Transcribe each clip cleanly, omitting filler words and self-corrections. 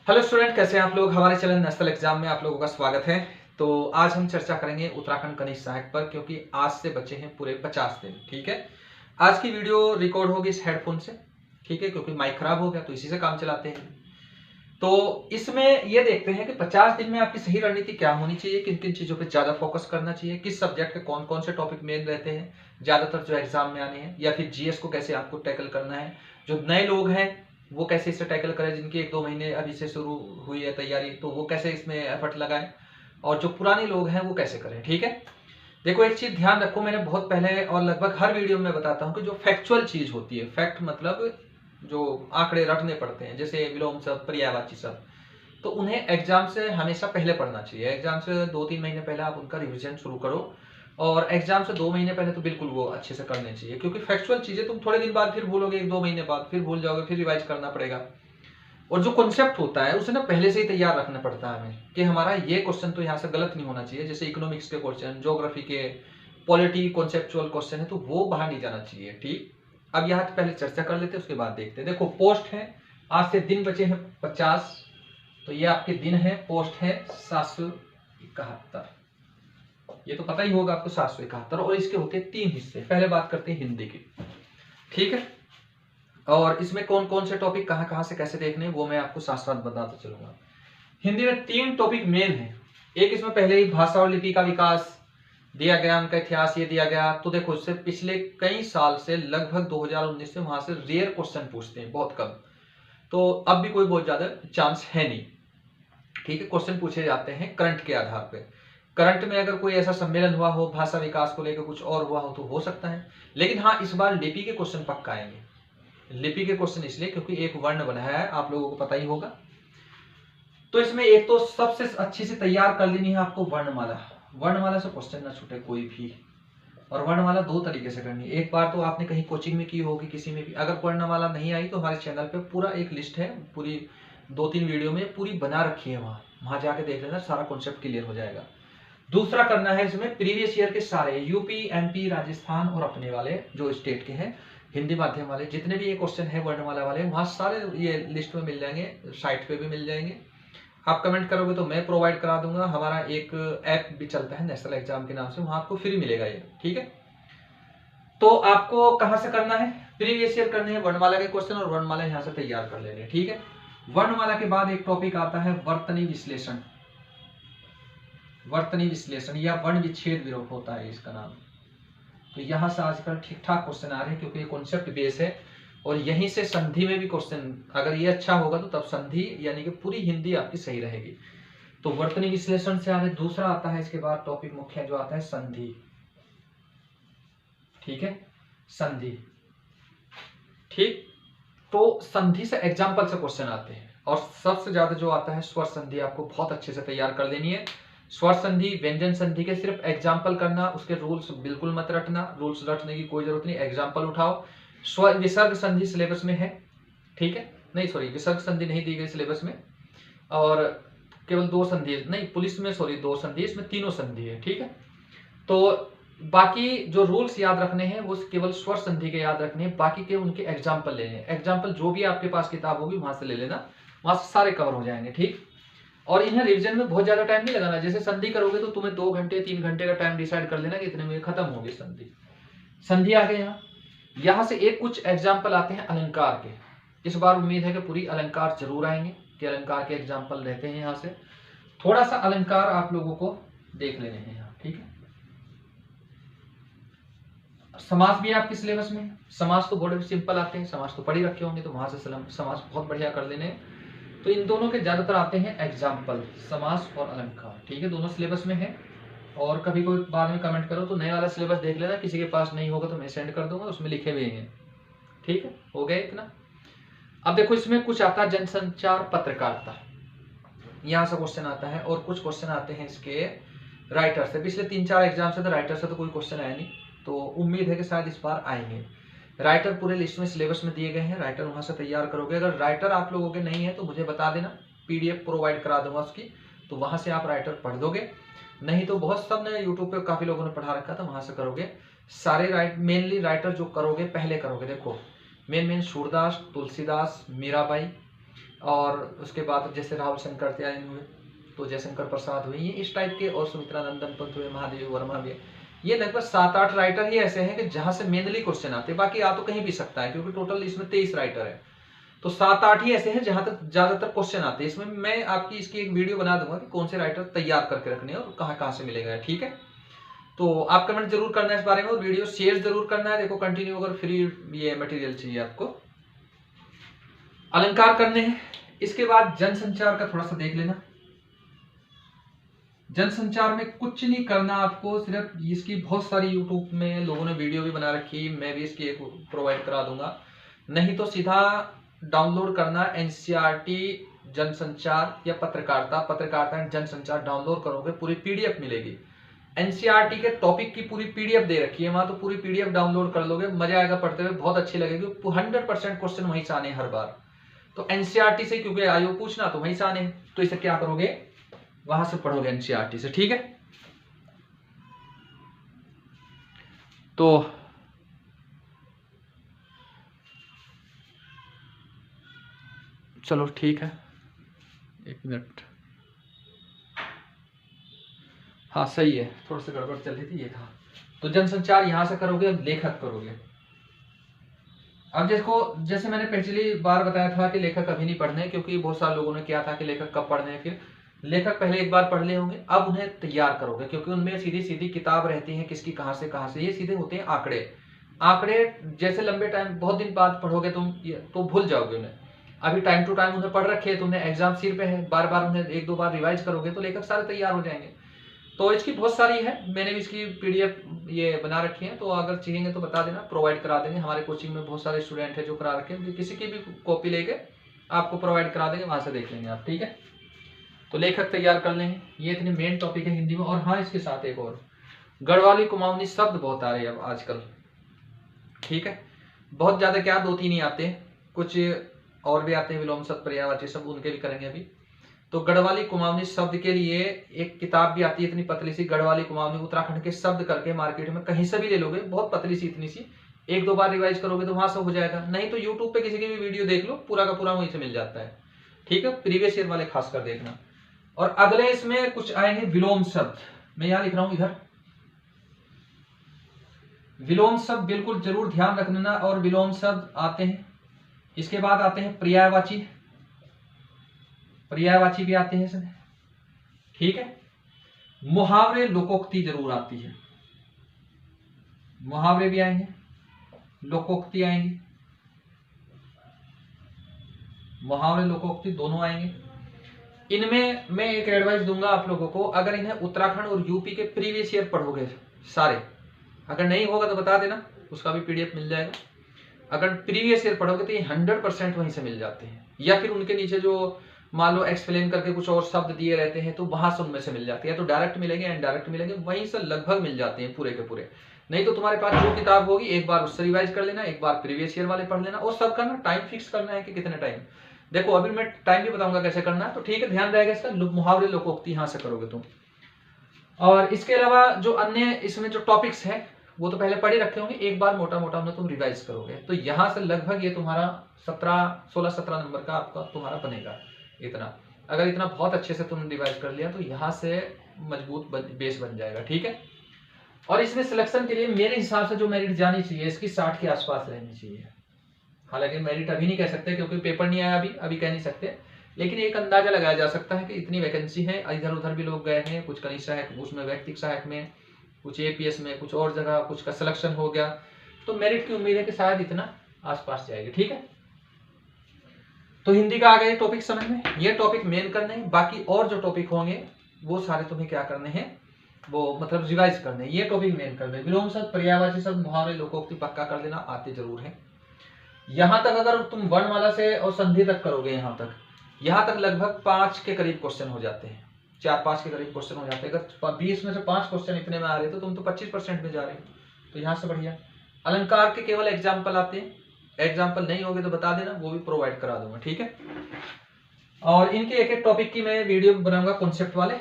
Hello student, कैसे हैं आप लोग। हमारे चैनल नेशनल एग्जाम में आप लोगों का स्वागत है। तो आज हम चर्चा करेंगे उत्तराखंड कनिष्ठ सहायक पर, क्योंकि आज से बचे हैं पूरे 50 दिन। ठीक है, आज की वीडियो रिकॉर्ड होगी इस हेडफोन से। ठीक है, क्योंकि माइक खराब हो गया तो इसी से काम चलाते हैं। तो इसमें ये देखते हैं कि 50 दिन में आपकी सही रणनीति क्या होनी चाहिए, किन किन चीजों पर ज्यादा फोकस करना चाहिए, किस सब्जेक्ट के कौन कौन से टॉपिक मेन रहते हैं ज्यादातर जो एग्जाम में आने हैं, या फिर जीएस को कैसे आपको टैकल करना है। जो नए लोग हैं वो कैसे इसे टैकल करें, जिनकी 1-2 महीने अभी से शुरू हुई है तैयारी, तो वो कैसे इसमें एफर्ट लगाएं, और जो पुराने लोग हैं वो कैसे करें। ठीक है, देखो एक चीज ध्यान रखो, मैंने बहुत पहले और लगभग हर वीडियो में बताता हूं कि जो फैक्चुअल चीज होती है, फैक्ट मतलब जो आंकड़े रटने पड़ते हैं, जैसे विलोम शब्द, पर्यायवाची शब्द, तो उन्हें एग्जाम से हमेशा पहले पढ़ना चाहिए। एग्जाम से 2-3 महीने पहले आप उनका रिविजन शुरू करो, और एग्जाम से 2 महीने पहले तो बिल्कुल वो अच्छे से करने चाहिए, क्योंकि फैक्चुअल चीजें तुम थोड़े दिन बाद फिर भूलोगे, 1-2 महीने बाद फिर भूल जाओगे, फिर रिवाइज करना पड़ेगा। और जो कॉन्सेप्ट होता है उसे ना पहले से ही तैयार रखना पड़ता है हमें, कि हमारा ये क्वेश्चन तो यहाँ से गलत नहीं होना चाहिए। जैसे इकोनॉमिक्स के क्वेश्चन, ज्योग्राफी के, पॉलिटी कॉन्सेप्चुअल क्वेश्चन है, तो वो बाहर नहीं जाना चाहिए। ठीक, अब यहाँ पहले चर्चा कर लेते हैं, उसके बाद देखते हैं। देखो पोस्ट है, आज से दिन बचे हैं 50, तो ये आपके दिन है। पोस्ट है 771, ये तो पता ही होगा आपको, 771, और इसके होते हैं 3 हिस्से। पहले बात करते हैं हिंदी की। ठीक है, और इसमें कौन कौन से टॉपिक कहां कहां से कैसे देखने वो मैं आपको साथ साथ बताता चलूंगा। हिंदी में 3 टॉपिक मेन है। एक इसमें पहले ही भाषा और लिपि का विकास दिया गया, उनका इतिहास ये दिया गया। तो देखो इससे पिछले कई साल से, लगभग 2019 से वहां से रेयर क्वेश्चन पूछते हैं, बहुत कम। तो अब भी कोई बहुत ज्यादा चांस है नहीं। ठीक है, क्वेश्चन पूछे जाते हैं करंट के आधार पे। करंट में अगर कोई ऐसा सम्मेलन हुआ हो, भाषा विकास को लेकर कुछ और हुआ हो, तो हो सकता है। लेकिन हाँ, इस बार लिपि के क्वेश्चन पक्का आएंगे। लिपि के क्वेश्चन इसलिए क्योंकि एक वर्ण बनाया है, आप लोगों को पता ही होगा। तो इसमें एक तो सबसे अच्छी से तैयार कर लेनी है आपको वर्णमाला। वर्णमाला से क्वेश्चन ना छूटे कोई भी। और वर्णमाला 2 तरीके से करनी है। एक बार तो आपने कहीं कोचिंग में की होगी, किसी में भी। अगर वर्णमाला नहीं आई तो हमारे चैनल पे पूरा एक लिस्ट है, पूरी 2-3 वीडियो में पूरी बना रखी है, वहां जाके देख लेना, सारा कॉन्सेप्ट क्लियर हो जाएगा। दूसरा करना है इसमें प्रीवियस ईयर के सारे यूपी, एमपी, राजस्थान और अपने वाले जो स्टेट के हैं, हिंदी माध्यम वाले, जितने भी ये क्वेश्चन है वर्णमाला वाले, वहां सारे ये लिस्ट में मिल जाएंगे, साइट पे भी मिल जाएंगे। आप कमेंट करोगे तो मैं प्रोवाइड करा दूंगा। हमारा एक ऐप भी चलता है नेशनल एग्जाम के नाम से, वहां आपको फ्री मिलेगा ये। ठीक है, तो आपको कहां से करना है, प्रीवियस ईयर करने हैं वर्णमाला के क्वेश्चन, और वर्णमाला यहां से तैयार कर लेंगे। ठीक है, वर्णमाला के बाद एक टॉपिक आता है वर्तनी विश्लेषण। वर्तनी विश्लेषण या वर्ण विच्छेद विरोध होता है इसका नाम। तो यहां से आजकल ठीक ठाक क्वेश्चन आ रहे हैं, क्योंकि ये कॉन्सेप्ट बेस है, और यहीं से संधि में भी क्वेश्चन, अगर ये अच्छा होगा तो तब संधि यानी कि पूरी हिंदी आपकी सही रहेगी। तो वर्तनी विश्लेषण से आगे दूसरा आता है, इसके बाद टॉपिक मुख्य जो आता है संधि। ठीक है, संधि। ठीक, तो संधि से एग्जाम्पल से क्वेश्चन आते हैं, और सबसे ज्यादा जो आता है स्वर संधि, आपको बहुत अच्छे से तैयार कर लेनी है। स्वर संधि, व्यंजन संधि के सिर्फ एग्जाम्पल करना, उसके रूल्स बिल्कुल मत रटना, रूल्स रटने की कोई जरूरत नहीं, एग्जाम्पल उठाओ। स्वर विसर्ग संधि सिलेबस में है। ठीक है, नहीं सॉरी, विसर्ग संधि नहीं दी गई सिलेबस में, और केवल 2 संधि नहीं, पुलिस में सॉरी 2 संधि, इसमें 3 संधि है। ठीक है, तो बाकी जो रूल्स याद रखने हैं वो केवल स्वर संधि के याद रखने हैं, बाकी के उनके एग्जाम्पल लेने हैं। एग्जाम्पल जो भी आपके पास किताब होगी वहां से ले लेना, वहां से सारे कवर हो जाएंगे। ठीक, और इन्हें रिवीजन में बहुत ज्यादा टाइम नहीं लगाना। जैसे संधि करोगे तो तुम्हें 2 घंटे 3 घंटे का टाइम डिसाइड कर लेना कि इतने में खत्म होगी संधि। संधि आ गए यहाँ से एक कुछ एग्जाम्पल आते हैं अलंकार के। इस बार उम्मीद है कि पूरी अलंकार जरूर आएंगे, कि अलंकार के एग्जाम्पल रहते हैं। यहाँ से थोड़ा सा अलंकार आप लोगों को देख लेने हैं यहाँ। ठीक है, समास भी आपके सिलेबस में। समास तो बड़े सिंपल आते हैं, समास तो पढ़ ही रखे होंगे, तो वहां से समास बहुत बढ़िया कर लेने। तो इन दोनों के ज्यादातर आते हैं एग्जाम्पल, समास और अलंकार। ठीक है, दोनों सिलेबस में है। और कभी कोई बाद में कमेंट करो तो नया वाला सिलेबस देख लेना, किसी के पास नहीं होगा तो मैं सेंड कर दूंगा, उसमें लिखे हुए हैं। ठीक है, हो गया इतना। अब देखो इसमें कुछ आता है जनसंचार पत्रकारिता, यहाँ से क्वेश्चन आता है, और कुछ क्वेश्चन आते हैं इसके राइटर से। पिछले 3-4 एग्जाम से तो राइटर से तो कोई क्वेश्चन आया नहीं, तो उम्मीद है कि शायद इस बार आएंगे। राइटर पूरे लिस्ट में सिलेबस में दिए गए हैं, राइटर वहां से तैयार करोगे। अगर राइटर आप लोगों के नहीं है तो मुझे बता देना, पीडीएफ प्रोवाइड करा दूंगा उसकी, तो वहां से आप राइटर पढ़ दोगे। नहीं तो बहुत सब ने यूट्यूब पे काफी लोगों ने पढ़ा रखा था, वहां से करोगे सारे। मेनली राइटर जो करोगे पहले करोगे, देखो मेन सूरदास, तुलसीदास, मीराबाई, और उसके बाद जैसे राहुल शंकर त्यायन हुए, तो जयशंकर प्रसाद हुए, ये इस टाइप के, और सुमित्रा नंदन पंत हुए, महादेवी वर्मा हुए। ये लगभग 7-8 राइटर ही ऐसे हैं कि जहां से मेनली क्वेश्चन आते हैं, बाकी आ तो कहीं भी सकता है क्योंकि टोटल इसमें 23 राइटर है, तो 7-8 ही ऐसे हैं जहां तक ज्यादातर क्वेश्चन आते हैं। इसमें मैं आपकी इसकी एक वीडियो बना दूंगा कि कौन से राइटर तैयार करके रखने हैं और कहां कहां से मिलेगा, ठीक है। तो आप कमेंट जरूर करना है इस बारे में और वीडियो शेयर जरूर करना है। देखो कंटिन्यू अगर फ्री ये मटेरियल चाहिए आपको। अलंकार करने हैं, इसके बाद जनसंचार का थोड़ा सा देख लेना। जनसंचार में कुछ नहीं करना आपको, सिर्फ इसकी बहुत सारी यूट्यूब में लोगों ने वीडियो भी बना रखी, मैं भी इसकी एक प्रोवाइड करा दूंगा। नहीं तो सीधा डाउनलोड करना एनसीईआरटी जनसंचार या पत्रकारिता एंड जनसंचार डाउनलोड करोगे, पूरी पीडीएफ मिलेगी। एनसीईआरटी के टॉपिक की पूरी पीडीएफ दे रखी है वहां, तो पूरी पीडीएफ डाउनलोड कर लोगे, मजा आएगा पढ़ते हुए, बहुत अच्छी लगेगी। 100% क्वेश्चन वहीं से आने हर बार, तो एनसीईआरटी से, क्योंकि आयोग पूछना तो वहीं से आने, तो इसे क्या करोगे, वहां से पढ़ोगे एनसीईआरटी से, ठीक है। तो चलो ठीक है, 1 मिनट, हाँ सही है, थोड़ा सा गड़बड़ चल रही थी, ये था। तो जनसंचार यहां से करोगे, लेखक करोगे। अब देखो, जैसे मैंने पिछली बार बताया था कि लेखक अभी नहीं पढ़ने, क्योंकि बहुत सारे लोगों ने किया था कि लेखक कब पढ़ने हैं, फिर लेखक पहले एक बार पढ़ लिए होंगे, अब उन्हें तैयार करोगे, क्योंकि उनमें सीधी सीधी किताब रहती है किसकी कहां से, ये सीधे होते हैं आंकड़े। आंकड़े जैसे लंबे टाइम, बहुत दिन बाद पढ़ोगे तुम तो भूल जाओगे उन्हें। अभी टाइम टू टाइम उन्हें पढ़ रखे, तुमने एग्जाम सिर पे है, बार बार उन्हें 1-2 बार रिवाइज करोगे तो लेखक सारे तैयार हो जाएंगे। तो इसकी बहुत सारी है, मैंने भी इसकी पीडीएफ ये बना रखी है, तो अगर चाहिए तो बता देना, प्रोवाइड करा देंगे। हमारे कोचिंग में बहुत सारे स्टूडेंट है जो करा रखे हैं, किसी की भी कॉपी लेके आपको प्रोवाइड करा देंगे, वहां से देख लेंगे आप, ठीक है। तो लेखक तैयार कर लेंगे, ये इतने मेन टॉपिक है हिंदी में। और हाँ, इसके साथ एक और, गढ़वाली कुमाऊनी शब्द बहुत आ रहे हैं अब आजकल, ठीक है। बहुत ज्यादा क्या, 2-3 ही आते हैं, कुछ और भी आते हैं, विलोम शब्द, पर्यायवाची शब्द, उनके भी करेंगे अभी। तो गढ़वाली कुमाऊनी शब्द के लिए एक किताब भी आती है इतनी पतली सी, गढ़वाली कुमाऊनी उत्तराखंड के शब्द करके, मार्केट में कहीं से भी ले लोगे, बहुत पतली सी, इतनी सी, 1-2 बार रिवाइज करोगे तो वहां से हो जाएगा। नहीं तो यूट्यूब पे किसी की भी वीडियो देख लो, पूरा का पूरा वहीं से मिल जाता है, ठीक है। प्रीवियस ईयर वाले खासकर देखना। और अगले इसमें कुछ आएंगे विलोम शब्द, मैं यहां लिख रहा हूं इधर, विलोम शब्द बिल्कुल जरूर ध्यान रखना। और विलोम शब्द आते हैं, इसके बाद आते हैं पर्यायवाची, पर्यायवाची भी आते हैं इसमें, ठीक है। मुहावरे, लोकोक्ति जरूर आती है, मुहावरे भी आएंगे, लोकोक्ति आएंगी, मुहावरे लोकोक्ति दोनों आएंगे। इनमें मैं एक एडवाइस दूंगा आप लोगों को, अगर इन्हें उत्तराखंड और यूपी के प्रीवियस ईयर पढ़ोगे सारे, अगर नहीं होगा तो बता देना, उसका भी पीडीएफ मिल जाएगा। अगर प्रीवियस ईयर पढ़ोगे तो ये 100% वहीं से मिल जाते हैं, या फिर उनके नीचे जो मान लो एक्सप्लेन करके कुछ और शब्द दिए रहते हैं तो वहां से उनमें से मिल जाती है, तो डायरेक्ट मिलेंगे इनडायरेक्ट मिलेंगे, वहीं से लगभग मिल जाते हैं पूरे के पूरे। नहीं तो तुम्हारे पास जो किताब होगी एक बार उससे रिवाइज कर लेना, एक बार प्रीवियस ईयर वाले पढ़ लेना, और सबका ना टाइम फिक्स करना है कि कितने टाइम। देखो अभी मैं टाइम भी बताऊंगा कैसे करना है, तो ठीक है, ध्यान रहेगा इसका। मुहावरे लोकोक्ति यहां से करोगे तुम। और इसके अलावा जो अन्य इसमें जो टॉपिक्स है वो तो पहले पढ़ ही रखे होंगे, एक बार मोटा मोटा उन्हें तुम रिवाइज करोगे, तो यहां से लगभग ये तुम्हारा 16-17 नंबर का आपका तुम्हारा बनेगा इतना। अगर इतना बहुत अच्छे से तुमने रिवाइज कर लिया तो यहाँ से मजबूत बेस बन जाएगा, ठीक है। और इसमें सिलेक्शन के लिए मेरे हिसाब से जो मेरिट जानी चाहिए इसकी 60 के आसपास रहनी चाहिए। हालांकि मेरिट अभी नहीं कह सकते क्योंकि पेपर नहीं आया, अभी कह नहीं सकते, लेकिन एक अंदाजा लगाया जा सकता है कि इतनी वैकेंसी है। इधर उधर भी लोग गए हैं, कुछ कनिष्ठ सहायक उसमें, व्यक्तिक सहायक में, कुछ एपीएस में, कुछ और जगह कुछ का सिलेक्शन हो गया, तो मेरिट की उम्मीद है कि शायद इतना आसपास जाएगी, ठीक है। तो हिंदी का आ गया टॉपिक समझ में, ये टॉपिक मेन करने हैं, बाकी और जो टॉपिक होंगे वो सारे तुम्हें क्या करने हैं, वो मतलब रिवाइज करने हैं, ये टॉपिक मेन करने हैं। विलोम शब्द, पर्यायवाची शब्द, मुहावरे, लोकोक्ति पक्का कर लेना, आते जरूर है। यहां तक अगर तुम वर्णमाला से और संधि तक करोगे, यहां तक लगभग 5 के करीब क्वेश्चन हो जाते हैं, 4-5 के करीब क्वेश्चन हो जाते हैं। अगर 20 में से 5 क्वेश्चन इतने में आ रहे तो तुम तो 25% में जा रहे हो, तो यहां से बढ़िया। अलंकार के केवल एग्जाम्पल आते हैं, एग्जाम्पल नहीं होगे तो बता देना, वो भी प्रोवाइड करा दूंगा, ठीक है। और इनके एक एक टॉपिक की मैं वीडियो बनाऊंगा कॉन्सेप्ट वाले,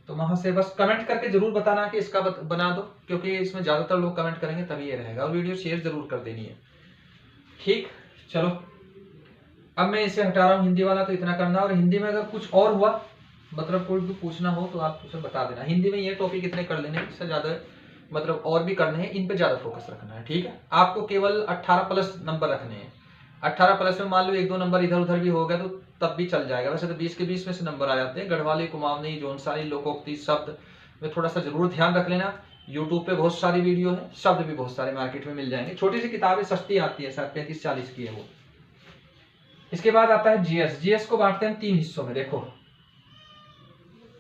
तो वहां से बस कमेंट करके जरूर बताना कि इसका बना दो, क्योंकि इसमें ज्यादातर लोग कमेंट करेंगे तभी ये रहेगा। और वीडियो शेयर जरूर कर देनी है, ठीक। चलो अब मैं इसे हटा रहा हूँ हिंदी वाला, तो इतना करना। और हिंदी में अगर कुछ और हुआ, मतलब कोई भी पूछना हो तो आप उसे बता देना। हिंदी में ये टॉपिक इतने कर लेने, इससे ज्यादा मतलब और भी करने हैं, इन पे ज्यादा फोकस रखना है, ठीक है। आपको केवल 18+ नंबर रखने हैं। 18+ में मान लो 1-2 नंबर इधर उधर भी हो गया तो तब भी चल जाएगा। वैसे तो 20 के 20 में से नंबर आ जाते हैं। गढ़वाली, कुमाऊनी, जौनसारी, लोकोक्ति, शब्द में थोड़ा सा जरूर ध्यान रख लेना। यूट्यूब पे बहुत सारी वीडियो है, शब्द भी बहुत सारे मार्केट में मिल जाएंगे। छोटी सी किताबें सस्ती आती है, शायद 35-40 की है वो। इसके बाद आता है जीएस। जीएस को बांटते हैं 3 हिस्सों में, देखो।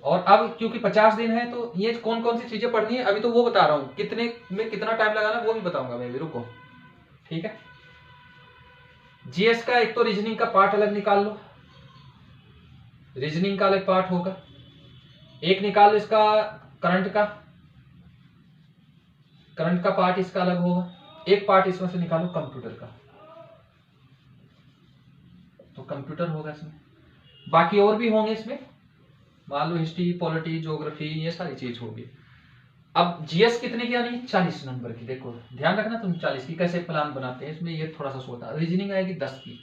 और अब क्योंकि 50 दिन है तो ये कौन कौन सी चीजें पढ़नी है अभी तो वो बता रहा हूँ, कितने में कितना टाइम लगाना वो भी बताऊंगा मैं भी, रुको, ठीक है। जीएस का एक तो रीजनिंग का पार्ट अलग निकाल लो, रीजनिंग का अलग पार्ट होगा। एक निकाल लो इसका करंट का पार्ट इसका अलग होगा। एक पार्ट इसमें से निकालो कंप्यूटर का, तो कंप्यूटर होगा इसमें। बाकी और भी होंगे इसमें, मान लो हिस्ट्री, पॉलिटी, ज्योग्राफी, ये सारी चीज होगी। अब जीएस कितने की आनी है? 40 नंबर की। देखो ध्यान रखना तुम 40 की कैसे प्लान बनाते हैं, इसमें ये थोड़ा सा सोचा। रीजनिंग आएगी 10 की।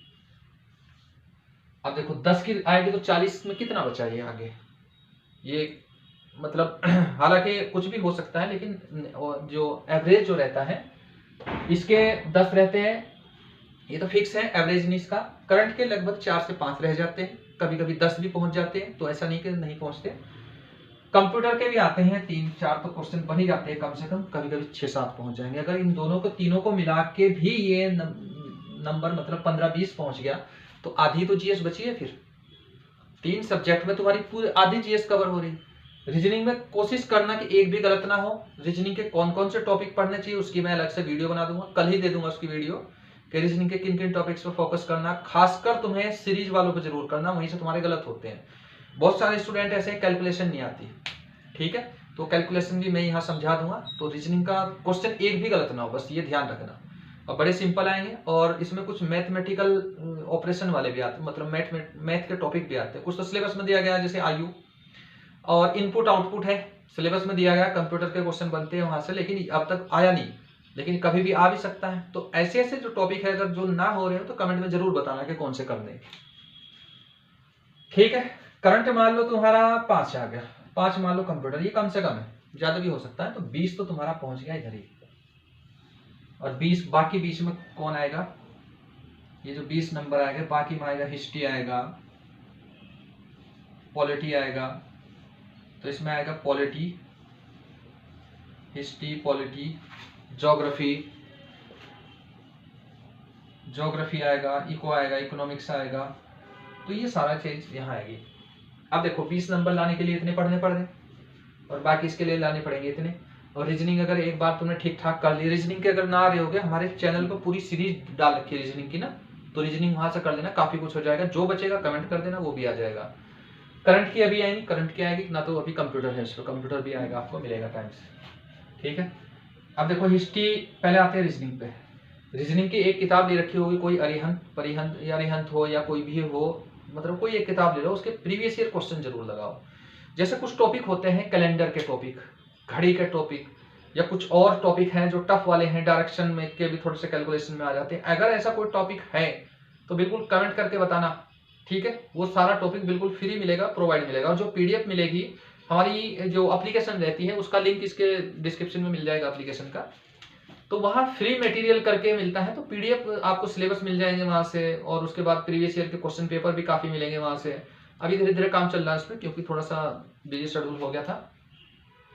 अब देखो 10 की आएगी तो 40 में कितना बचा ये आगे, ये मतलब हालांकि कुछ भी हो सकता है, लेकिन जो एवरेज जो रहता है इसके 10 रहते हैं, ये तो फिक्स है एवरेज नहीं इसका। करंट के लगभग 4 से 5 रह जाते हैं, कभी कभी 10 भी पहुंच जाते हैं, तो ऐसा नहीं कि नहीं पहुंचते। कंप्यूटर के भी आते हैं 3-4 तो क्वेश्चन बन ही जाते हैं कम से कम, कभी कभी 6-7 पहुंच जाएंगे। अगर इन दोनों को तीनों को मिला के भी ये नंबर मतलब 15-20 पहुंच गया तो आधी तो जीएस बची है। फिर 3 सब्जेक्ट में तुम्हारी पूरी आधी जीएस कवर हो रही। रीजनिंग में कोशिश करना कि एक भी गलत ना हो। रीजनिंग के कौन कौन से टॉपिक पढ़ने चाहिए उसकी मैं अलग से वीडियो बना दूंगा, कल ही दे दूंगा उसकी वीडियो, कि रीजनिंग के किन किन टॉपिक्स पर फोकस करना। खासकर तुम्हें सीरीज वालों पर जरूर करना, वहीं से तुम्हारे गलत होते हैं। बहुत सारे स्टूडेंट ऐसे कैलकुलेशन नहीं आती, ठीक है, तो कैलकुलेशन भी मैं यहाँ समझा दूंगा। तो रीजनिंग का क्वेश्चन एक भी गलत ना हो, बस ये ध्यान रखना। और बड़े सिंपल आएंगे, और इसमें कुछ मैथमेटिकल ऑपरेशन वाले भी आते हैं, मतलब मैथ के टॉपिक भी आते हैं। कुछ तो सिलेबस में दिया गया है, जैसे आयु और इनपुट आउटपुट है, सिलेबस में दिया गया। कंप्यूटर के क्वेश्चन बनते हैं वहां से, लेकिन अब तक आया नहीं, लेकिन कभी भी आ भी सकता है। तो ऐसे ऐसे जो टॉपिक है, अगर जो ना हो रहे हो तो कमेंट में जरूर बताना कि कौन से करने, ठीक है। करंट मान लो तुम्हारा 5 आ गया, 5 मान लो कंप्यूटर, ये कम से कम है, ज्यादा भी हो सकता है। तो 20 तो तुम्हारा पहुंच गया इधर ही। और 20 बाकी 20 में कौन आएगा, ये जो 20 नंबर आएगा बाकी में आएगा हिस्ट्री आएगा, पॉलिटी आएगा। तो इसमें आएगा पॉलिटी, हिस्ट्री, पॉलिटी, ज्योग्राफी आएगा, इको आएगा, इकोनॉमिक्स आएगा। तो ये सारा चीज यहाँ आएगी। अब देखो 20 नंबर लाने के लिए इतने पढ़ने पड़ रहे, और बाकी इसके लिए लाने पड़ेंगे इतने। और रीजनिंग अगर एक बार तुमने ठीक ठाक कर ली, रीजनिंग के अगर ना आ रहे होगे, हमारे चैनल पर पूरी सीरीज डाल रखी है रीजनिंग की ना, तो रीजनिंग वहां से कर लेना, काफी कुछ हो जाएगा। जो बचेगा कमेंट कर देना, वो भी आ जाएगा। करंट की अभी आएगी, करंट की आएगी ना, तो अभी कंप्यूटर है, उसको कंप्यूटर भी आएगा, आपको मिलेगा टाइम से, ठीक है। अब देखो हिस्ट्री पहले आते हैं रीजनिंग पे। रीजनिंग की एक किताब ले रखी होगी, कोई अरिहंत परिहंत या अरिहंत हो या कोई भी हो, मतलब कोई एक किताब ले लो, उसके प्रीवियस ईयर क्वेश्चन जरूर लगाओ। जैसे कुछ टॉपिक होते हैं कैलेंडर के टॉपिक, घड़ी के टॉपिक, या कुछ और टॉपिक हैं जो टफ वाले हैं, डायरेक्शन में के भी थोड़े से कैलकुलेशन में आ जाते हैं। अगर ऐसा कोई टॉपिक है तो बिल्कुल कमेंट करके बताना, ठीक है। वो सारा टॉपिक बिल्कुल फ्री मिलेगा, प्रोवाइड मिलेगा। और जो पीडीएफ मिलेगी, हमारी जो एप्लीकेशन रहती है उसका लिंक इसके डिस्क्रिप्शन में मिल जाएगा एप्लीकेशन का, तो वहाँ फ्री मटेरियल करके मिलता है। तो पीडीएफ आपको सिलेबस मिल जाएंगे वहां से, और उसके बाद प्रीवियस ईयर के क्वेश्चन पेपर भी काफी मिलेंगे वहां से। अभी धीरे धीरे काम चल रहा है इस पर, क्योंकि थोड़ा सा बिजी शेड्यूल हो गया था,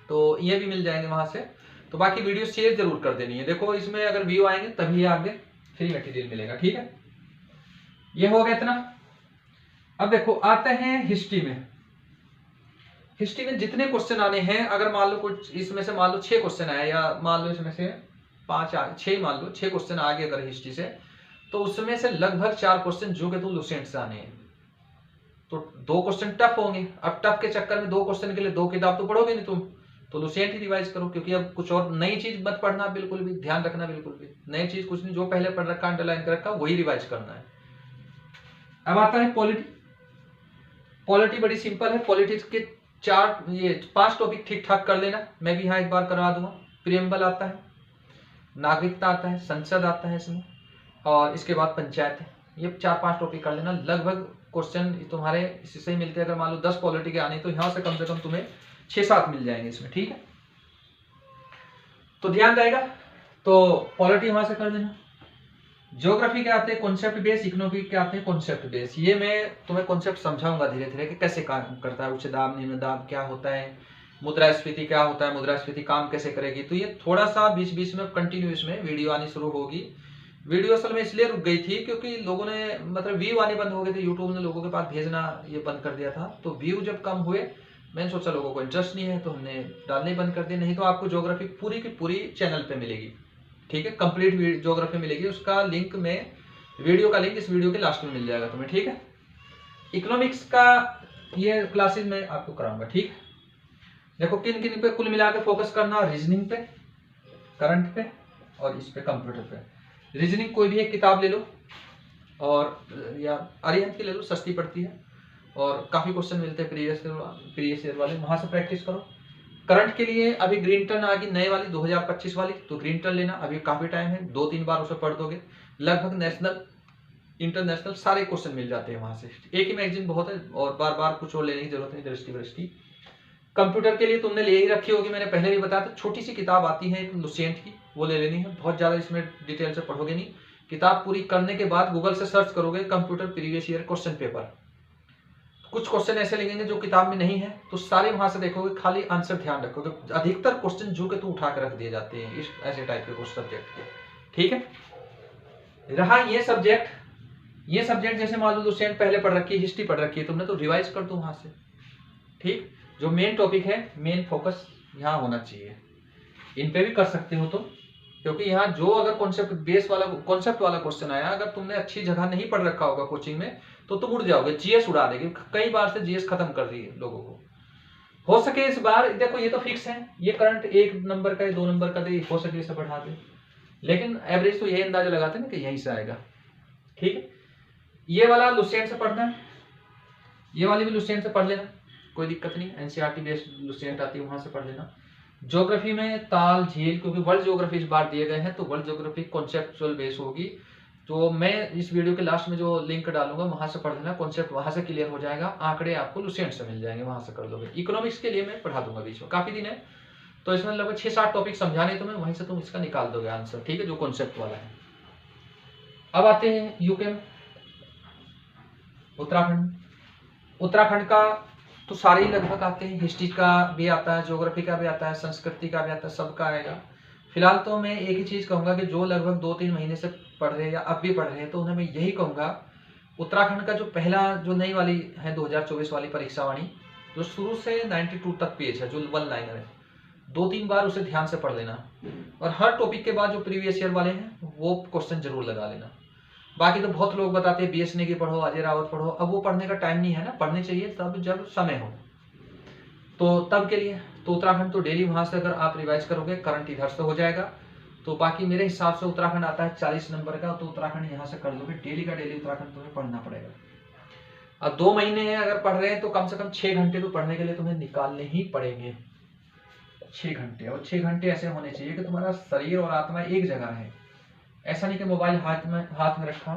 तो ये भी मिल जाएंगे वहां से। तो बाकी वीडियो शेयर जरूर कर देनी है। देखो इसमें अगर व्यू आएंगे तभी आगे फ्री मटेरियल मिलेगा, ठीक है। ये हो गया इतना। अब देखो आते हैं हिस्ट्री में। हिस्ट्री में जितने क्वेश्चन आने हैं, अगर मान लो कुछ इसमें से मान लो 6 क्वेश्चन आए, या मान लो इसमें से 6 मान लो 6 क्वेश्चन आ गए अगर हिस्ट्री से, तो उसमें से लगभग 4 क्वेश्चन जो कि तुम लुसेंट से आने हैं। तो 2 क्वेश्चन टफ होंगे। अब टफ के चक्कर में 2 क्वेश्चन के लिए 2 किताब तो पढ़ोगे नहीं तुम, तो लुसेंट ही रिवाइज करो। क्योंकि अब कुछ और नई चीज मत पढ़ना, बिल्कुल भी ध्यान रखना, बिल्कुल भी नई चीज कुछ नहीं, जो पहले पढ़ रखा अंडरलाइन कर रखा वही रिवाइज करना है। अब आता है पॉलिटी। पॉलिटी बड़ी सिंपल है। पॉलिटिक्स के 5 टॉपिक ठीक ठाक कर लेना, मैं भी यहाँ एक बार करवा दूंगा। प्रियम्बल आता है, नागरिकता आता है, संसद आता है इसमें, और इसके बाद पंचायत है, ये 4-5 टॉपिक कर लेना, लगभग क्वेश्चन तुम्हारे इससे ही मिलते हैं। अगर मान लो 10 पॉलिटी के आने तो यहाँ से कम तुम्हें 6-7 मिल जाएंगे इसमें, ठीक है। तो ध्यान रहेगा। तो पॉलिटी वहां से कर देना। ज्योग्राफी के आते हैं कॉन्सेप्ट बेस, इकोनॉमिक के आते हैं कॉन्सेप्ट बेस। ये मैं तुम्हें कॉन्सेप्ट समझाऊंगा धीरे धीरे कि कैसे काम करता है, उच्च दाब निम्न दाब क्या होता है, मुद्रास्फीति क्या होता है, मुद्रास्फीति काम कैसे करेगी। तो ये थोड़ा सा बीच बीच में कंटिन्यू इसमें वीडियो आनी शुरू होगी। वीडियो असल में इसलिए रुक गई थी क्योंकि लोगों ने मतलब व्यू आने बंद हो गए थे, यूट्यूब ने लोगों के पास भेजना ये बंद कर दिया था। तो व्यू जब कम हुए मैंने सोचा लोगों को इंटरेस्ट नहीं है तो हमने डालने बंद कर दिया। नहीं तो आपको ज्योग्राफी पूरी की पूरी चैनल पे मिलेगी, ठीक है, कंप्लीट ज्योग्राफी मिलेगी। उसका लिंक में वीडियो का लिंक इस वीडियो के लास्ट में मिल जाएगा तुम्हें, ठीक है। इकोनॉमिक्स का ये क्लासेस में आपको कराऊंगा, ठीक है। देखो किन किन पे कुल मिला के फोकस करना, रीजनिंग पे, करंट पे और इस पे कंप्यूटर पे। रीजनिंग कोई भी एक किताब ले लो और या अरिहंत की ले लो, सस्ती पड़ती है और काफी क्वेश्चन मिलते हैं प्रीवियस ईयर वाले, वहां से प्रैक्टिस करो। करंट के लिए अभी ग्रीन टर्न आ गई नए वाली 2025 वाली, तो ग्रीन टर्न लेना, अभी काफी टाइम है, 2-3 बार उसे पढ़ दोगे, लगभग नेशनल इंटरनेशनल सारे क्वेश्चन मिल जाते हैं वहां से। एक ही मैगजीन बहुत है और बार बार कुछ और लेने की जरूरत नहीं। दृष्टि कंप्यूटर के लिए तुमने ले ही रखी होगी, मैंने पहले भी बताया था, छोटी सी किताब आती है एक लुसेंट की, वो ले लेनी है। बहुत ज्यादा इसमें डिटेल से पढ़ोगे नहीं, किताब पूरी करने के बाद गूगल से सर्च करोगे computer previous year question paper, कुछ क्वेश्चन ऐसे लिखेंगे जो किताब में नहीं है, तो सारे वहां से देखोगे, खाली आंसर ध्यान रखोगे। अधिकतर क्वेश्चन जो के तू उठा कर रख दिए जाते हैं इस ऐसे टाइप के कुछ सब्जेक्ट के, ठीक है। रहा ये सब्जेक्ट जैसे मान लो लुसेंट पहले पढ़ रखी है, हिस्ट्री पढ़ रखी है तुमने, तो रिवाइज कर दो वहां से, ठीक। जो मेन टॉपिक है, मेन फोकस यहाँ होना चाहिए। इन पे भी कर सकते हो तुम, क्योंकि यहाँ जो अगर कॉन्सेप्ट वाला क्वेश्चन आया, अगर तुमने अच्छी जगह नहीं पढ़ रखा होगा कोचिंग में, तो तुम उड़ जाओगे, जीएस उड़ा देगी। कई बार से जीएस खत्म कर रही है लोगों को। हो सके इस बार देखो, ये तो फिक्स है, ये करंट 1 नंबर का 2 नंबर का दे, हो सके इसे बढ़ा दे, लेकिन एवरेज तो यही अंदाजा लगाते ना कि यहीं से आएगा, ठीक है। ये वाला लुसेंट से पढ़ना है, ये वाली भी लुसेंट से पढ़ लेना, कोई दिक्कत नहीं। एनसीईआरटी बेस्ड लुसेंट आती है, वहां से पढ़ लेना। ज्योग्राफी में ताल झील, क्योंकि वर्ल्ड ज्योग्राफी इस बार दिए गए हैं, तो वर्ल्ड ज्योग्राफी कॉन्सेप्चुअल बेस होगी। तो मैं इस वीडियो के लास्ट में जो लिंक डालूंगा वहां से पढ़ लेना, कॉन्सेप्ट वहां से क्लियर हो जाएगा, आंकड़े आपको लुसेंट से मिल जाएंगे, वहां से कर लोगे। इकोनॉमिक्स के लिए मैं पढ़ा दूंगा बीच में, काफी दिन है, तो इसमें लगभग 6-7 टॉपिक समझाने तुम्हें, वहीं से तुम इसका निकाल दोगे आंसर, ठीक है, जो कॉन्सेप्ट वाला है। अब आते हैं यूके में, उत्तराखंड का तो सारे ही लगभग आते हैं। हिस्ट्री का भी आता है, ज्योग्राफी का भी आता है, संस्कृति का भी आता है, सबका आएगा। फिलहाल तो मैं एक ही चीज कहूंगा कि जो लगभग 2-3 महीने से पढ़ रहे हैं या अब भी पढ़ रहे हैं, तो उन्हें मैं यही कहूंगा, उत्तराखंड का जो पहला जो नई वाली है 2024 वाली परीक्षावाणी, जो शुरू से 92 तक पेज है, जो 1 लाइनर है, 2-3 बार उसे ध्यान से पढ़ लेना। और हर टॉपिक के बाद जो प्रीवियस ईयर वाले हैं वो क्वेश्चन जरूर लगा लेना। बाकी तो बहुत लोग बताते हैं बीएस नेगी पढ़ो, अजय रावत पढ़ो, अब वो पढ़ने का टाइम नहीं है ना, पढ़ने चाहिए तब जब समय हो, तो तब के लिए तो उत्तराखंड तो डेली वहां से अगर आप रिवाइज करोगे, करंट इधर से हो जाएगा। तो बाकी मेरे हिसाब से उत्तराखंड आता है 40 नंबर का, तो उत्तराखंड यहाँ से कर लोगे, डेली का डेली उत्तराखंड तुम्हें पढ़ना पड़ेगा। अब 2 महीने अगर पढ़ रहे हैं तो कम से कम 6 घंटे तो पढ़ने के लिए तुम्हें निकालने ही पड़ेंगे, 6 घंटे। और 6 घंटे ऐसे होने चाहिए कि तुम्हारा शरीर और आत्मा एक जगह है। ऐसा नहीं कि मोबाइल हाथ में रखा,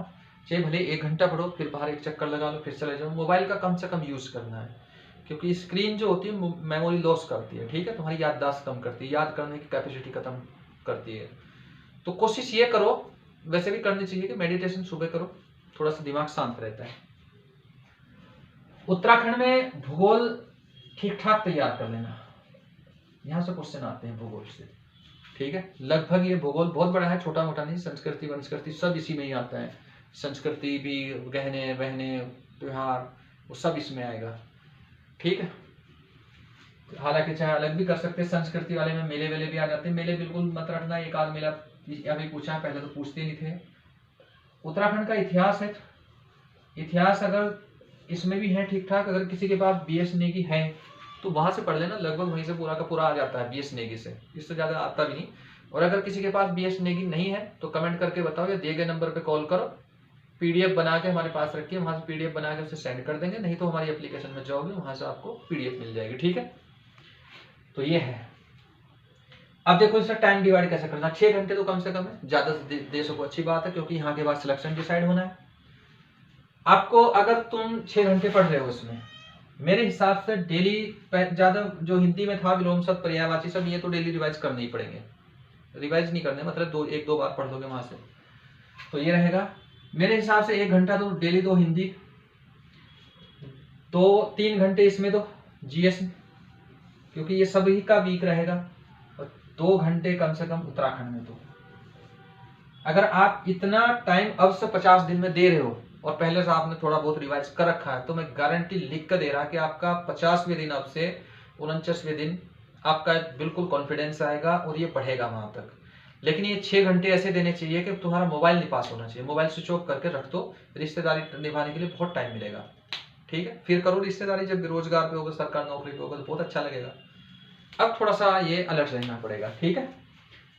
चाहे भले 1 घंटा पढ़ो, फिर बाहर एक चक्कर लगा लो, फिर चले जाओ। मोबाइल का कम से कम यूज करना है, क्योंकि स्क्रीन जो होती है मेमोरी लॉस करती है, ठीक है, तुम्हारी याददाश्त कम करती है, याद करने की कैपेसिटी खत्म करती है। तो कोशिश ये करो, वैसे भी करनी चाहिए कि मेडिटेशन सुबह करो, थोड़ा सा दिमाग शांत रहता है। उत्तराखंड में भूगोल ठीक ठाक तैयार कर लेना, यहाँ से क्वेश्चन आते हैं भूगोल से, ठीक है। लगभग ये भूगोल बहुत बड़ा है, छोटा मोटा नहीं। संस्कृति वनस्कृति सब इसी में ही आता है, संस्कृति भी, गहने बहने त्योहार, वो सब इसमें आएगा, ठीक है। हालांकि चाहे अलग भी कर सकते हैं, संस्कृति वाले में मेले वेले भी आ जाते हैं। मेले बिल्कुल मत रखना, एक आध मेला अभी पूछा है, पहले तो पूछते नहीं थे। उत्तराखंड का इतिहास है, इतिहास अगर इसमें भी है ठीक ठाक, अगर किसी के पास बीएस नेगी है तो वहां से पढ़ लेना, लगभग वहीं से पूरा का पूरा आ जाता है बीएस नेगी से, इससे ज्यादा आता भी नहीं। और अगर किसी के पास बीएस नेगी नहीं है तो कमेंट करके बताओ, या दिए गए नंबर पे कॉल करो, पीडीएफ बना के हमारे पास रखिए, वहां से पीडीएफ बना के उसे सेंड कर देंगे, नहीं तो हमारी एप्लीकेशन में जाओगे, वहां से आपको पीडीएफ मिल जाएगी, ठीक है। तो ये है। अब देखो इसका टाइम डिवाइड कैसे करना। 6 घंटे तो कम से कम है, ज्यादा से दे सको अच्छी बात है, क्योंकि यहाँ के बाद सिलेक्शन डिसाइड होना है। आपको अगर तुम 6 घंटे पढ़ रहे हो उसमें, मेरे हिसाब से डेली ज्यादा जो हिंदी में था विलोम शब्द पर्यायवाची सब, ये तो डेली रिवाइज करने ही पड़ेंगे। रिवाइज नहीं करने मतलब एक दो बार पढ़ दोगे वहां से, तो ये रहेगा मेरे हिसाब से 1 घंटा तो डेली दो हिंदी, तो 3 घंटे इसमें तो जीएस में, क्योंकि ये सभी का वीक रहेगा, और 2 घंटे कम से कम उत्तराखंड में। तो अगर आप इतना टाइम अब से 50 दिन में दे रहे हो और पहले से आपने थोड़ा बहुत रिवाइज कर रखा है, तो मैं गारंटी लिख कर दे रहा कि आपका 50वें दिन अब से 49वें दिन आपका बिल्कुल कॉन्फिडेंस आएगा और ये बढ़ेगा वहां तक। लेकिन ये 6 घंटे ऐसे देने चाहिए कि तुम्हारा मोबाइल नहीं पास होना चाहिए, मोबाइल स्विच ऑफ करके रख दो, रिश्तेदारी निभाने के लिए बहुत टाइम मिलेगा। ठीक है, फिर करो रिश्तेदारी जब बेरोजगार पे होगा, सरकारी नौकरी पे होगा, तो बहुत अच्छा लगेगा। अब थोड़ा सा ये अलर्ट रहना पड़ेगा। ठीक है,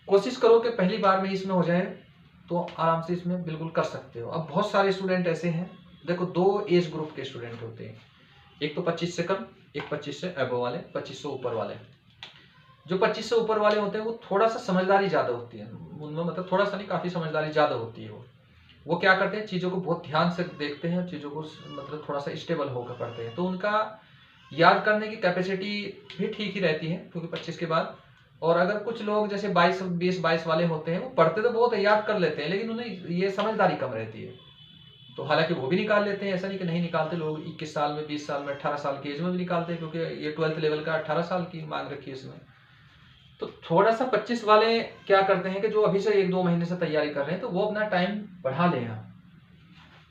कोशिश करो कि पहली बार में इसमें हो जाए, तो आराम से इसमें बिल्कुल कर सकते हो। अब बहुत सारे स्टूडेंट ऐसे हैं, देखो 2 एज ग्रुप के स्टूडेंट होते हैं, एक तो 25 से कम, एक 25 से अबव वाले, 25 से ऊपर वाले। जो 25 से ऊपर वाले होते हैं वो थोड़ा सा समझदारी ज्यादा होती है उनमें, मतलब थोड़ा सा नहीं, काफी समझदारी ज्यादा होती है। वो क्या करते हैं, चीजों को बहुत ध्यान से देखते हैं, चीजों को मतलब थोड़ा सा स्टेबल होकर पढ़ते हैं, तो उनका याद करने की कैपेसिटी भी ठीक ही रहती है, क्योंकि 25 के बाद। और अगर कुछ लोग जैसे 20-22 वाले होते हैं, वो पढ़ते तो बहुत याद कर लेते हैं, लेकिन उन्हें ये समझदारी कम रहती है, तो हालांकि वो भी निकाल लेते हैं, ऐसा नहीं कि नहीं निकालते। लोग 21 साल में, 20 साल में, 18 साल की एज में भी निकालते हैं, क्योंकि ये 12th लेवल का 18 साल की मांग रखी है इसमें। तो थोड़ा सा 25 वाले क्या करते हैं कि जो अभी से 1-2 महीने से तैयारी कर रहे हैं, तो वो अपना टाइम बढ़ा लें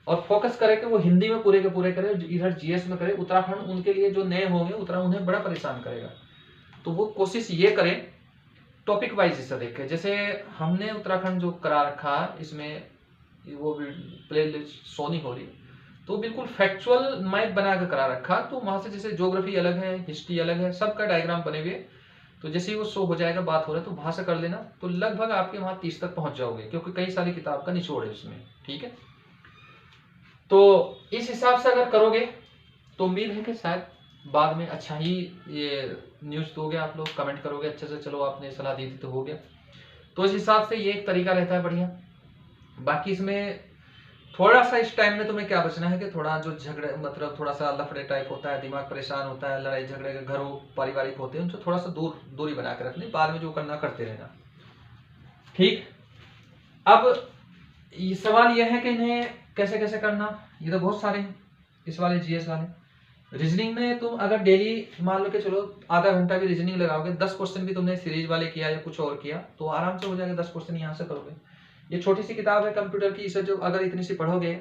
और फोकस करें कि वो हिंदी में पूरे के पूरे करें, इधर जीएस में करें। उत्तराखंड उनके लिए जो नए होंगे, उत्तराखंड उन्हें बड़ा परेशान करेगा, तो वो कोशिश ये करें टॉपिक वाइज इसे देखें। जैसे हमने उत्तराखंड जो करा रखा इसमें, वो प्ले लिस्ट सोनी हो रही, तो बिल्कुल फैक्चुअल मैप बना कर करा रखा, तो वहां से जैसे ज्योग्राफी अलग है, हिस्ट्री अलग है, सबका डायग्राम बने हुए, तो जैसे ही वो शो हो जाएगा, बात हो रहा है, तो वहां से कर लेना, तो लगभग आपके वहां 30 तक पहुंच जाओगे, क्योंकि कई सारी किताब का निचोड़ है उसमें। ठीक है, तो इस हिसाब से अगर करोगे तो उम्मीद है कि शायद बाद में अच्छा ही ये न्यूज दोगे आप लोग, कमेंट करोगे अच्छे से, चलो आपने सलाह दी थी तो हो गया। तो इस हिसाब से ये एक तरीका रहता है बढ़िया। बाकी इसमें थोड़ा सा इस टाइम में तुम्हें क्या बचना है कि थोड़ा जो झगड़े, मतलब थोड़ा सा लफड़े टाइप होता है, दिमाग परेशान होता है, लड़ाई झगड़े के घरों पारिवारिक होते हैं, उनसे थोड़ा सा दूरी बना के रखनी, बाद में जो करना करते रहना। ठीक, अब सवाल यह है कि इन्हें कैसे कैसे करना, ये तो बहुत सारे हैं इस वाले जीएस वाले। रीजनिंग में तुम अगर डेली मान लो कि चलो आधा घंटा भी रीजनिंग लगाओगे, 10 क्वेश्चन भी तुमने सीरीज वाले किया या कुछ और किया, तो आराम से हो जाएगा। 10 क्वेश्चन यहाँ से करोगे। ये छोटी सी किताब है कंप्यूटर की, इसे जो अगर इतनी सी पढ़ोगे,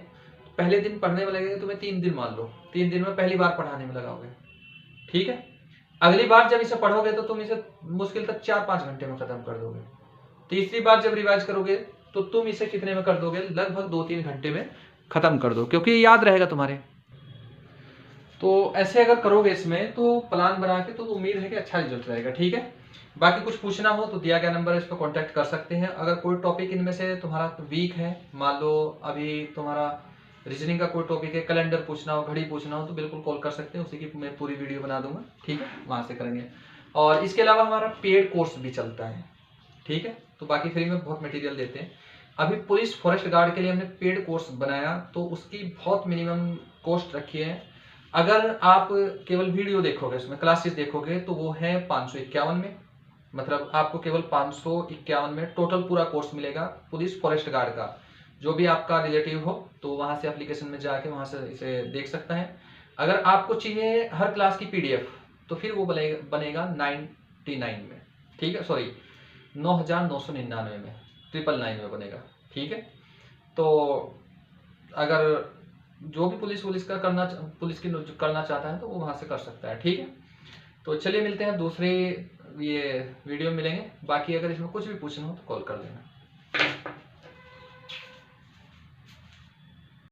पहले दिन पढ़ने में लगेगा तुम्हें 3 दिन, मान लो 3 दिन में पहली बार पढ़ाने में लगाओगे। ठीक है, अगली बार जब इसे पढ़ोगे तो तुम इसे मुश्किल तक 4-5 घंटे में खत्म कर दोगे। तीसरी बार जब रिवाइज करोगे तो तुम इसे कितने में कर दोगे, लगभग 2-3 घंटे में खत्म कर दो, क्योंकि ये याद रहेगा तुम्हारे। तो ऐसे अगर करोगे इसमें तो प्लान बना के, तो उम्मीद है कि अच्छा रिजल्ट रहेगा। ठीक है, बाकी कुछ पूछना हो तो दिया गया नंबर है, इस पर कॉन्टैक्ट कर सकते हैं। अगर कोई टॉपिक इनमें से तुम्हारा वीक है, मान लो अभी तुम्हारा रीजनिंग का कोई टॉपिक है, कैलेंडर पूछना हो, घड़ी पूछना हो, तो बिल्कुल कॉल कर सकते हैं, उसी की मैं पूरी वीडियो बना दूंगा। ठीक है, वहां से करेंगे। और इसके अलावा हमारा पेड कोर्स भी चलता है। ठीक है, तो बाकी फ्री में बहुत मटेरियल देते हैं। अभी पुलिस फॉरेस्ट गार्ड के लिए हमने पेड कोर्स बनाया, तो उसकी बहुत मिनिमम कॉस्ट रखी है। अगर आप केवल वीडियो देखोगे, उसमें क्लासेस देखोगे, तो वो है 551 में, मतलब आपको केवल 551 में टोटल पूरा कोर्स मिलेगा पुलिस फॉरेस्ट गार्ड का। जो भी आपका रिलेटिव हो तो वहां से एप्लीकेशन में जाके वहां से इसे देख सकता है। अगर आपको चाहिए हर क्लास की पीडीएफ, तो फिर वो बनेगा 99 में। ठीक है, सॉरी 9,999 में, 999 में बनेगा। ठीक है, तो अगर जो भी पुलिस का पुलिस की करना चाहता है तो वो वहां से कर सकता है। ठीक है, तो चलिए मिलते हैं दूसरे ये वीडियो में, मिलेंगे। बाकी अगर इसमें कुछ भी पूछना हो तो कॉल कर लेना।